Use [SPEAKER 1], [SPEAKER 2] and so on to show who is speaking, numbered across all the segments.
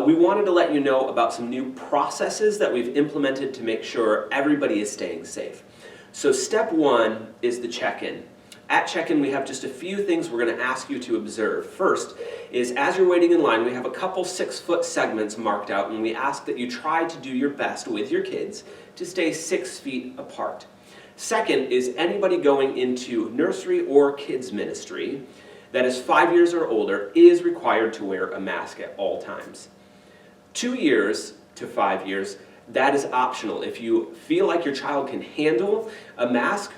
[SPEAKER 1] we wanted to let you know about some new processes that we've implemented to make sure everybody is staying safe. So step one is the check-in. At check-in, we have just a few things we're going to ask you to observe. First is, as you're waiting in line, we have a couple 6-foot segments marked out, and we ask that you try to do your best with your kids to stay 6 feet apart. Second is, anybody going into nursery or kids ministry that is 5 years or older is required to wear a mask at all times. 2 years to 5 years, that is optional. If you feel like your child can handle a mask,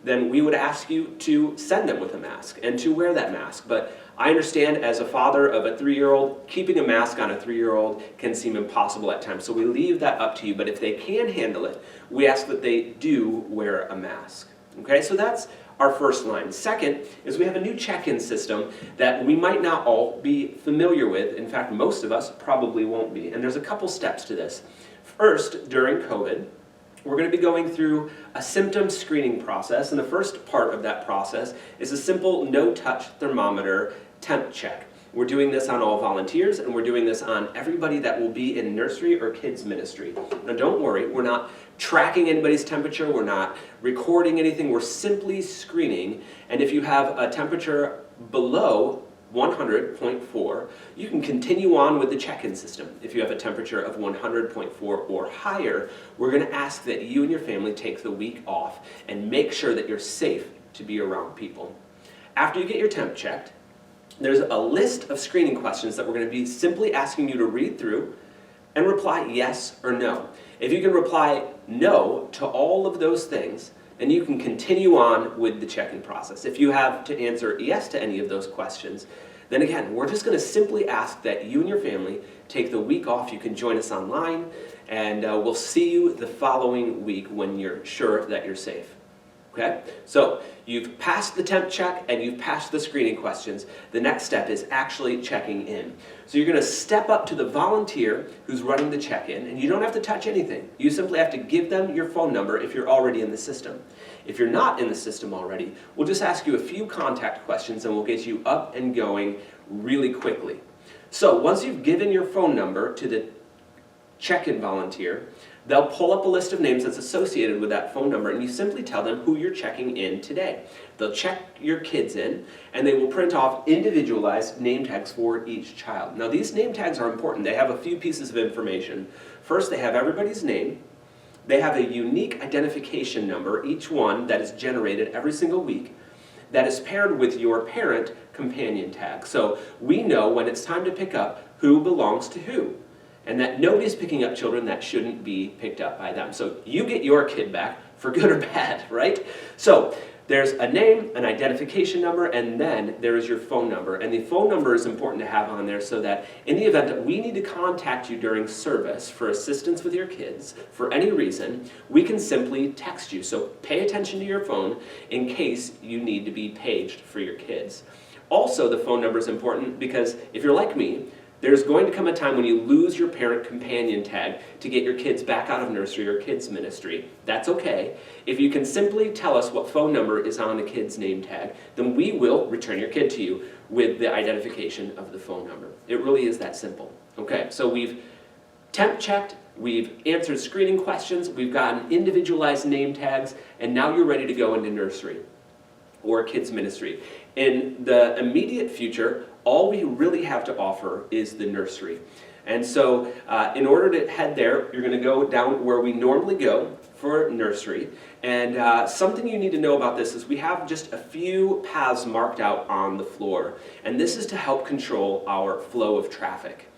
[SPEAKER 1] then we would ask you to send them with a mask and to wear that mask. But I understand, as a father of a 3-year-old, keeping a mask on a 3-year-old can seem impossible at times. So we leave that up to you. But if they can handle it, we ask that they do wear a mask. Okay, so that's our first line. Second is, we have a new check-in system that we might not all be familiar with. In fact, most of us probably won't be. And there's a couple steps to this. First, during COVID, we're going to be going through a symptom screening process, and the first part of that process is a simple no-touch thermometer temp check. We're doing this on all volunteers, and we're doing this on everybody that will be in nursery or kids ministry. Now don't worry, we're not tracking anybody's temperature, we're not recording anything, we're simply screening, and if you have a temperature below 100.4, you can continue on with the check-in system. If you have a temperature of 100.4 or higher, we're going to ask that you and your family take the week off and make sure that you're safe to be around people. After you get your temp checked, there's a list of screening questions that we're going to be simply asking you to read through and reply yes or no. If you can reply no to all of those things, then you can continue on with the check-in process. If you have to answer yes to any of those questions, then again, we're just going to simply ask that you and your family take the week off. You can join us online, and we'll see you the following week when you're sure that you're safe. Okay? So you've passed the temp check and you've passed the screening questions. The next step is actually checking in. So you're going to step up to the volunteer who's running the check-in, and you don't have to touch anything. You simply have to give them your phone number if you're already in the system. If you're not in the system already, we'll just ask you a few contact questions and we'll get you up and going really quickly. So once you've given your phone number to the check-in volunteer, they'll pull up a list of names that's associated with that phone number, and you simply tell them who you're checking in today. They'll check your kids in, and they will print off individualized name tags for each child. Now, these name tags are important. They have a few pieces of information. First, they have everybody's name. They have a unique identification number, each one that is generated every single week, that is paired with your parent companion tag. So we know when it's time to pick up who belongs to who, and that nobody's picking up children that shouldn't be picked up by them. So you get your kid back for good or bad, right? So there's a name, an identification number, and then there is your phone number. And the phone number is important to have on there so that in the event that we need to contact you during service for assistance with your kids for any reason, we can simply text you. So pay attention to your phone in case you need to be paged for your kids. Also, the phone number is important because if you're like me, there's going to come a time when you lose your parent companion tag to get your kids back out of nursery or kids ministry. That's okay. If you can simply tell us what phone number is on the kid's name tag, then we will return your kid to you with the identification of the phone number. It really is that simple. Okay, so we've temp checked, we've answered screening questions, we've gotten individualized name tags, and now you're ready to go into nursery or kids ministry. In the immediate future, all we really have to offer is the nursery. And so in order to head there, you're going to go down where we normally go for nursery. And something you need to know about this is we have just a few paths marked out on the floor. And this is to help control our flow of traffic.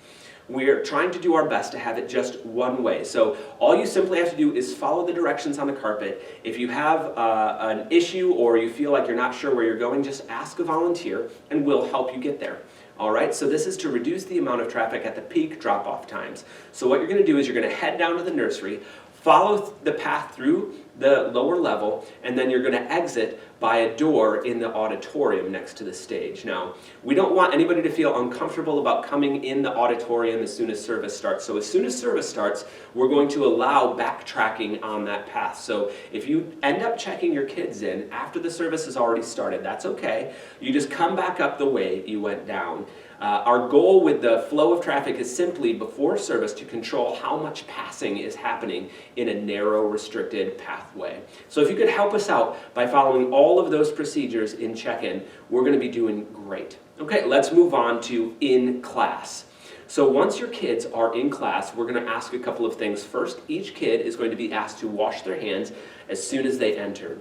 [SPEAKER 1] We're trying to do our best to have it just one way. So all you simply have to do is follow the directions on the carpet. If you have an issue or you feel like you're not sure where you're going, just ask a volunteer and we'll help you get there. All right, so this is to reduce the amount of traffic at the peak drop-off times. So what you're going to do is you're going to head down to the nursery, follow the path through the lower level, and then you're going to exit by a door in the auditorium next to the stage. Now, we don't want anybody to feel uncomfortable about coming in the auditorium as soon as service starts. So as soon as service starts, we're going to allow backtracking on that path. So if you end up checking your kids in after the service has already started, that's okay. You just come back up the way you went down. Our goal with the flow of traffic is simply, before service, to control how much passing is happening in a narrow, restricted pathway. So if you could help us out by following all of those procedures in check-in, we're going to be doing great. Okay, let's move on to in class. So once your kids are in class, we're going to ask a couple of things. First, each kid is going to be asked to wash their hands as soon as they enter.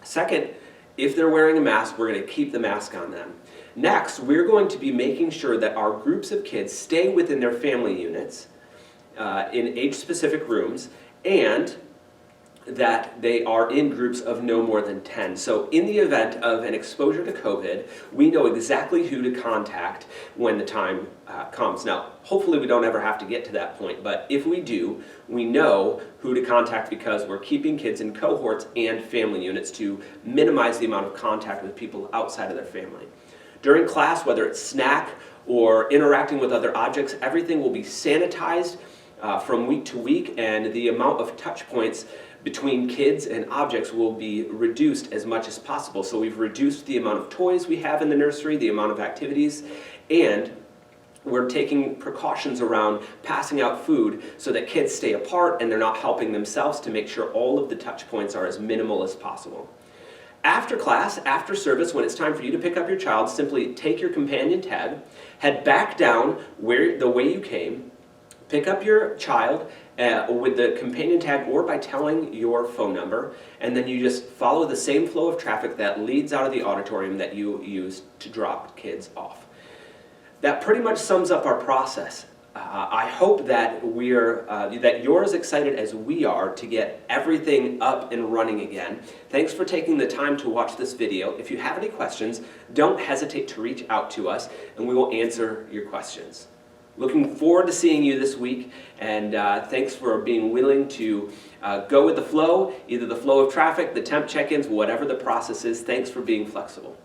[SPEAKER 1] Second, if they're wearing a mask, we're going to keep the mask on them. Next, we're going to be making sure that our groups of kids stay within their family units in age-specific rooms, and that they are in groups of no more than 10. So in the event of an exposure to COVID, we know exactly who to contact when the time comes. Now, hopefully we don't ever have to get to that point, but if we do, we know who to contact because we're keeping kids in cohorts and family units to minimize the amount of contact with people outside of their family. During class, whether it's snack or interacting with other objects, everything will be sanitized from week to week, and the amount of touch points between kids and objects will be reduced as much as possible. So we've reduced the amount of toys we have in the nursery, the amount of activities, and we're taking precautions around passing out food so that kids stay apart and they're not helping themselves, to make sure all of the touch points are as minimal as possible. After class, after service, when it's time for you to pick up your child, simply take your companion tag, head back down the way you came, pick up your child with the companion tag or by telling your phone number, and then you just follow the same flow of traffic that leads out of the auditorium that you used to drop kids off. That pretty much sums up our process. I hope that that you're as excited as we are to get everything up and running again. Thanks for taking the time to watch this video. If you have any questions, don't hesitate to reach out to us and we will answer your questions. Looking forward to seeing you this week, and thanks for being willing to go with the flow, either the flow of traffic, the temp check-ins, whatever the process is. Thanks for being flexible.